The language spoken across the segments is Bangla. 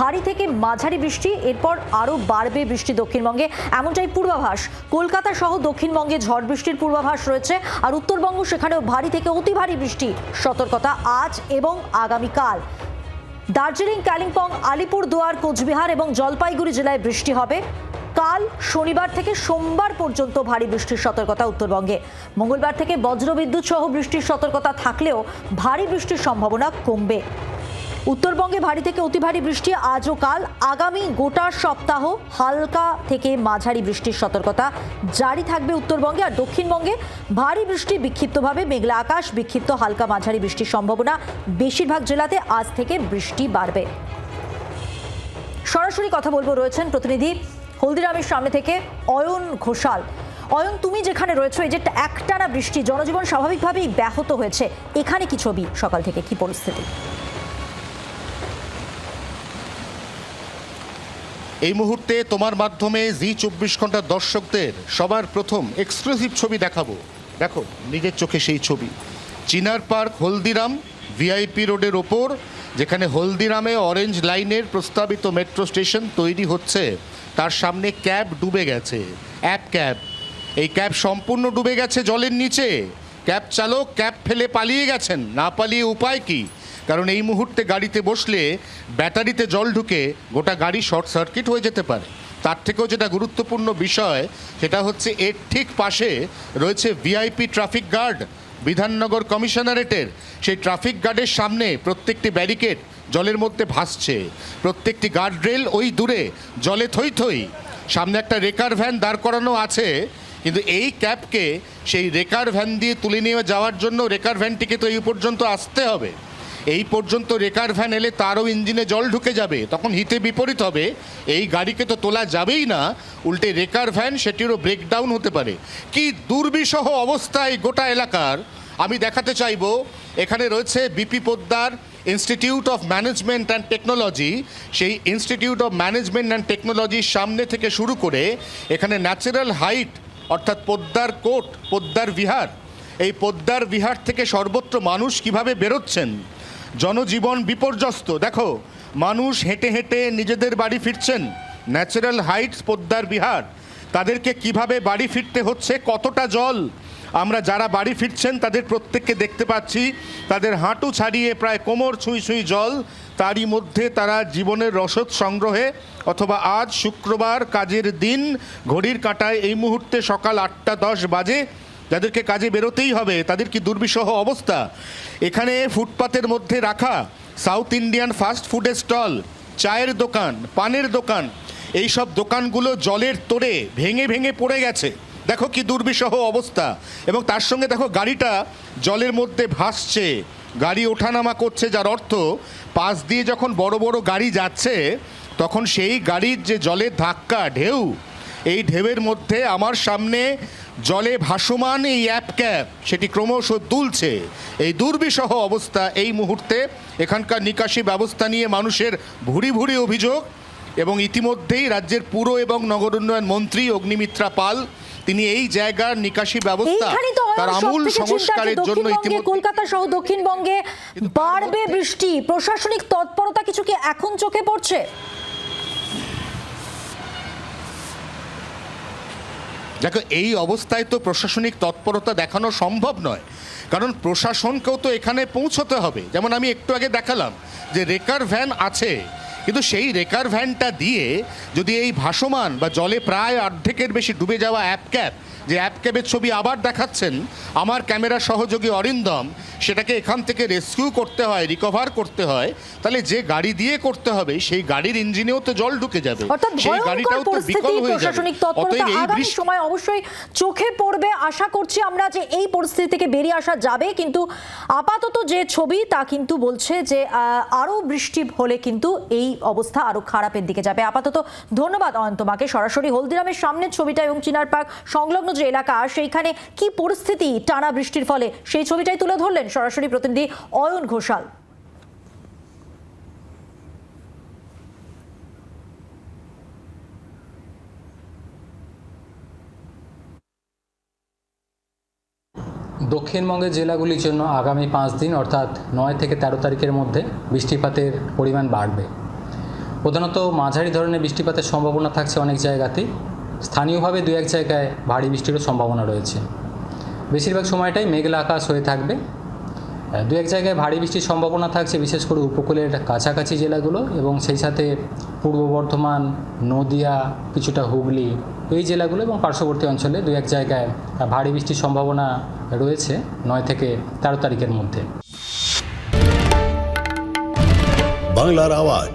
ভারী থেকে মাঝারি বৃষ্টি, এরপর আরও বাড়বে বৃষ্টি দক্ষিণবঙ্গে, এমনটাই পূর্বাভাস। কলকাতা সহ দক্ষিণবঙ্গে ঝড় বৃষ্টির পূর্বাভাস রয়েছে, আর উত্তরবঙ্গ সেখানেও ভারী থেকে অতি ভারী বৃষ্টি সতর্কতা আজ এবং আগামীকাল। দার্জিলিং, কালিম্পং, আলিপুরদুয়ার, কোচবিহার এবং জলপাইগুড়ি জেলায় বৃষ্টি হবে। কাল শনিবার থেকে সোমবার পর্যন্ত ভারী বৃষ্টির সতর্কতা উত্তরবঙ্গে। মঙ্গলবার থেকে বজ্রবিদ্যুৎ সহ বৃষ্টির সতর্কতা থাকলেও ভারী বৃষ্টির সম্ভাবনা কমবে। উত্তরবঙ্গে ভারী থেকে অতি ভারী বৃষ্টি আজ ও কাল। আগামী গোটা সপ্তাহ হালকা থেকে মাঝারি বৃষ্টির সতর্কতা জারি থাকবে উত্তরবঙ্গে, আর দক্ষিণবঙ্গে ভারী বৃষ্টি, বিক্ষিপ্তভাবে মেঘলা আকাশ, বিক্ষিপ্ত হালকা মাঝারি বৃষ্টির সম্ভাবনা। বেশিরভাগ জেলাতে আজ থেকে বৃষ্টি বাড়বে। সরাসরি কথা বলবো, রয়েছেন প্রতিনিধি হলদিরামের সামনে থেকে অয়ন ঘোষাল। অয়ন, তুমি যেখানে রয়েছো, এই যে একটানা বৃষ্টি, জনজীবন স্বাভাবিকভাবেই ব্যাহত হয়েছে, এখানে কি ছবি সকাল থেকে, কি পরিস্থিতি? এই মুহূর্তে তোমার মাধ্যমে জি24 ঘন্টার দর্শকদের সবার প্রথম এক্সক্লুসিভ ছবি দেখাবো। দেখো নিজের চোখে সেই ছবি, চিনার পার্ক হলদিরাম ভিআইপি রোডের ওপর, যেখানে হলদিরামে অরেঞ্জ লাইনের প্রস্তাবিত মেট্রো স্টেশন তৈরি হচ্ছে, তার সামনে ক্যাব ডুবে গেছে। এক ক্যাব, এই ক্যাব সম্পূর্ণ ডুবে গেছে জলের নিচে। ক্যাব চালক ক্যাব ফেলে পালিয়ে গেছেন, না পালিয়ে উপায় কি? কারণ এই মুহূর্তে গাড়িতে বসলে ব্যাটারিতে জল ঢুকে গোটা গাড়ি শর্ট সার্কিট হয়ে যেতে পারে। তার থেকেও যেটা গুরুত্বপূর্ণ বিষয়, সেটা হচ্ছে এর ঠিক পাশে রয়েছে ভিআইপি ট্রাফিক গার্ড, বিধাননগর কমিশনারেটের। সেই ট্রাফিক গার্ডের সামনে প্রত্যেকটি ব্যারিকেড জলের মধ্যে ভাসছে, প্রত্যেকটি গার্ডরেল ওই দূরে জলে থই থই। সামনে একটা রেকার ভ্যান দাঁড় করানো আছে, কিন্তু এই ক্যাবকে সেই রেকার ভ্যান দিয়ে তুলে নিয়ে যাওয়ার জন্য রেকার ভ্যানটিকে তো এই পর্যন্ত আসতে হবে। এই পর্যন্ত রেকার ভ্যান এলে তারও ইঞ্জিনে জল ঢুকে যাবে, তখন হিতে বিপরীত হবে। এই গাড়িকে তো তোলা যাবেই না, উল্টে রেকার ভ্যান সেটিরও ব্রেকডাউন হতে পারে। কি দুর্বিষহ অবস্থায় গোটা এলাকার আমি দেখাতে চাইব। এখানে রয়েছে BP Poddar institute of management and technology. সেই ইনস্টিটিউট অফ ম্যানেজমেন্ট অ্যান্ড টেকনোলজির সামনে থেকে শুরু করে এখানে ন্যাচারাল হাইট অর্থাৎ পোদ্দার কোট, পোদ্দার বিহার, এই পোদ্দার বিহার থেকে সর্বত্র মানুষ কিভাবে বেরোচ্ছেন। জনজীবন বিপর্যস্ত। দেখো মানুষ হেঁটে হেঁটে নিজেদের বাড়ি ফিরছেন। ন্যাচারাল হাইটস, পোদ্দার বিহার, তাদেরকে কিভাবে বাড়ি ফিরতে হচ্ছে, কতটা জল। আমরা যারা বাড়ি ফিরছেন তাদের প্রত্যেককে দেখতে পাচ্ছি, তাদের হাঁটু ছাড়িয়ে প্রায় কোমর ছুঁই ছুঁই জল। তারই মধ্যে তারা জীবনের রসদ সংগ্রহে, অথবা আজ শুক্রবার কাজের দিন, ঘড়ির কাঁটায় এই মুহূর্তে সকাল 8:10 বাজে, যাদেরকে কাজে বেরোতেই হবে, তাদের কি দুর্বিষহ অবস্থা। এখানে ফুটপাতের মধ্যে রাখা সাউথ ইন্ডিয়ান ফাস্ট ফুডের স্টল, চায়ের দোকান, পানের দোকান, এই সব দোকানগুলো জলের তোড়ে ভেঙে ভেঙে পড়ে গেছে। দেখো কি দুর্বিষহ অবস্থা। এবং তার সঙ্গে দেখো গাড়িটা জলের মধ্যে ভাসছে, গাড়ি ওঠানামা করছে, যার অর্থ পাশ দিয়ে যখন বড় বড় গাড়ি যাচ্ছে তখন সেই গাড়ির যে জলের ধাক্কা, ঢেউ, এই ঢেউয়ের মধ্যে আমার সামনে জলে ভাসমান এই অ্যাপ ক্যাব সেটি ক্রমশ দুলছে। এই দুর্বিষহ অবস্থা এই মুহূর্তে। এখানকার নিকাশি ব্যবস্থা নিয়ে মানুষের ভুরি ভুরি অভিযোগ, এবং ইতিমধ্যেই রাজ্যের পুর এবং নগর উন্নয়ন মন্ত্রী অগ্নিমিত্রা পাল তিনি এই জায়গার নিকাশি ব্যবস্থা তার আমূল সংস্কারের জন্য ইতিমধ্যে কলকাতা সহ দক্ষিণবঙ্গে বাড়বে বৃষ্টি। প্রশাসনিক তৎপরতা কিছু কি এখন চোখে পড়ছে? দেখো এই অবস্থায় তো প্রশাসনিক তৎপরতা দেখানো সম্ভব নয়, কারণ প্রশাসনকেও তো এখানে পৌঁছতে হবে। যেমন আমি একটু আগে দেখালাম যে রেকার ভ্যান আছে, কিন্তু সেই রেকার ভ্যানটা দিয়ে যদি এই ভাসমান বা জলে প্রায় অর্ধেকের বেশি ডুবে যাওয়া অ্যাপ ক্যাব, যে অ্যাপ ক্যাবের ছবি আবার দেখাচ্ছেন আমার ক্যামেরা সহযোগী অরিন্দম, সেটাকে এখান থেকে রেস্কিউ করতে হয়, রিকভার করতে হয়, তাহলে যে গাড়ি দিয়ে করতে হবে সেই গাড়ির ইঞ্জিনেও তো জল ঢুকে যাবে, সেই গাড়িটাও তো বিকল হয়ে যাবে। অতএব আগামী সময় অবশ্যই চোখে পড়বে। আশা করছি আমরা যে এই পরিস্থিতি থেকে বেরিয়ে আসা যাবে, কিন্তু আপাতত যে ছবি তা কিন্তু বলছে যে আরো বৃষ্টি হলে কিন্তু এই অবস্থা আরো খারাপের দিকে যাবে। আপাতত ধন্যবাদ অয়ন তোমাকে। সরাসরি হলদিরামের সামনের ছবিটা এবং চিনার পার্ক সংলগ্ন যে এলাকা, সেইখানে কি পরিস্থিতি টানা বৃষ্টির ফলে, সেই ছবিটাই তুলে ধরলেন সরাসরি প্রতিনিধি অয়ন ঘোষাল। দক্ষিণবঙ্গের জেলাগুলির জন্য আগামী 5 দিন অর্থাৎ 9 থেকে 13 তারিখের মধ্যে বৃষ্টিপাতের পরিমাণ বাড়বে। প্রধানত মাঝারি ধরনের বৃষ্টিপাতের সম্ভাবনা থাকছে অনেক জায়গাতেই। স্থানীয়ভাবে দু এক জায়গায় ভারী বৃষ্টিরও সম্ভাবনা রয়েছে। বেশিরভাগ সময়টাই মেঘলা আকাশ হয়ে থাকবে। দু এক জায়গায় ভারী বৃষ্টির সম্ভাবনা থাকছে বিশেষ করে উপকূলের কাছাকাছি জেলাগুলো এবং সেই সাথে পূর্ব বর্ধমান, নদিয়া, কিছুটা হুগলি এই জেলাগুলো এবং পার্শ্ববর্তী অঞ্চলে দু এক জায়গায় ভারী বৃষ্টির সম্ভাবনা রয়েছে 9 থেকে 13 তারিখের মধ্যে। বাংলার আওয়াজ,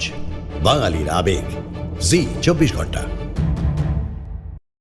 বাঙালির আবেগ, জি 24 ঘন্টা।